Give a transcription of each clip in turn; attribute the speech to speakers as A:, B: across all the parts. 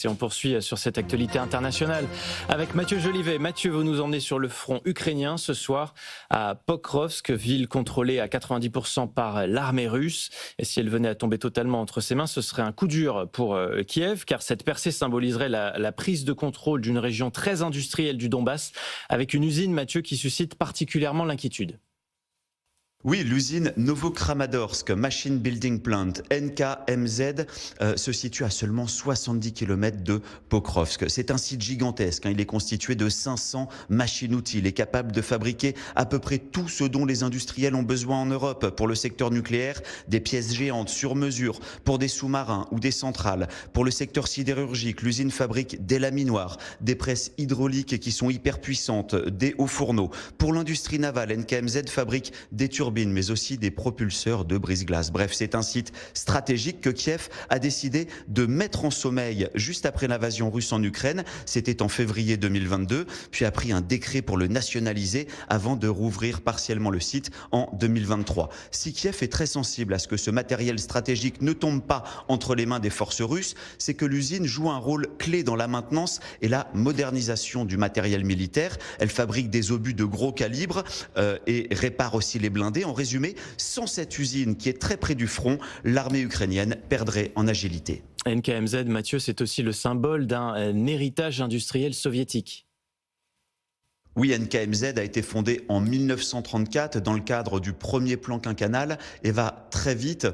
A: Si on poursuit sur cette actualité internationale avec Mathieu Jolivet. Mathieu, vous nous emmenez sur le front ukrainien ce soir à Pokrovsk, ville contrôlée à 90% par l'armée russe. Et si elle venait à tomber totalement entre ses mains, ce serait un coup dur pour Kiev, car cette percée symboliserait la prise de contrôle d'une région très industrielle du Donbass, avec une usine, Mathieu, qui suscite particulièrement l'inquiétude.
B: Oui, l'usine Novokramatorsk Machine Building Plant, NKMZ, se situe à seulement 70 km de Pokrovsk. C'est un site gigantesque, il est constitué de 500 machines-outils. Il est capable de fabriquer à peu près tout ce dont les industriels ont besoin en Europe. Pour le secteur nucléaire, des pièces géantes sur mesure, pour des sous-marins ou des centrales. Pour le secteur sidérurgique, l'usine fabrique des laminoirs, des presses hydrauliques qui sont hyper puissantes, des hauts fourneaux. Pour l'industrie navale, NKMZ fabrique des turbines, mais aussi des propulseurs de brise-glace. Bref, c'est un site stratégique que Kiev a décidé de mettre en sommeil juste après l'invasion russe en Ukraine. C'était en février 2022, puis a pris un décret pour le nationaliser avant de rouvrir partiellement le site en 2023. Si Kiev est très sensible à ce que ce matériel stratégique ne tombe pas entre les mains des forces russes, c'est que l'usine joue un rôle clé dans la maintenance et la modernisation du matériel militaire. Elle fabrique des obus de gros calibre et répare aussi les blindés. En résumé, sans cette usine qui est très près du front, l'armée ukrainienne perdrait en agilité.
A: NKMZ, Mathieu, c'est aussi le symbole d'un héritage industriel soviétique.
B: Oui, NKMZ a été fondée en 1934 dans le cadre du premier plan quinquennal et va très vite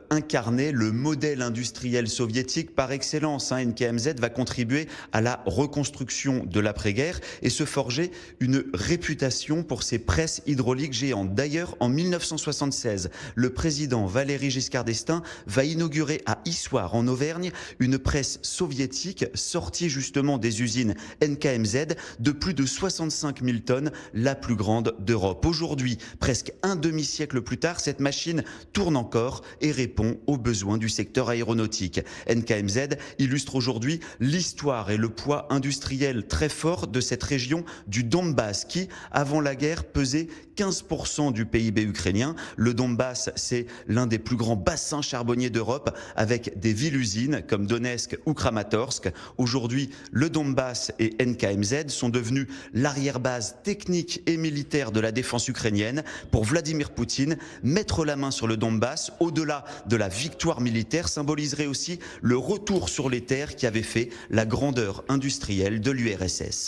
B: incarner le modèle industriel soviétique par excellence. NKMZ va contribuer à la reconstruction de l'après-guerre et se forger une réputation pour ses presses hydrauliques géantes. D'ailleurs, en 1976, le président Valéry Giscard d'Estaing va inaugurer à Issoire, en Auvergne, une presse soviétique sortie justement des usines NKMZ de plus de 65 000 tonnes, la plus grande d'Europe. Aujourd'hui, presque un demi-siècle plus tard, cette machine tourne encore et répond aux besoins du secteur aéronautique. NKMZ illustre aujourd'hui l'histoire et le poids industriel très fort de cette région du Donbass qui, avant la guerre, pesait 15% du PIB ukrainien. Le Donbass, c'est l'un des plus grands bassins charbonniers d'Europe avec des villes-usines comme Donetsk ou Kramatorsk. Aujourd'hui, le Donbass et NKMZ sont devenus l'arrière-base technique et militaire de la défense ukrainienne. Pour Vladimir Poutine, mettre la main sur le Donbass, au-delà de la victoire militaire, symboliserait aussi le retour sur les terres qui avait fait la grandeur industrielle de l'URSS.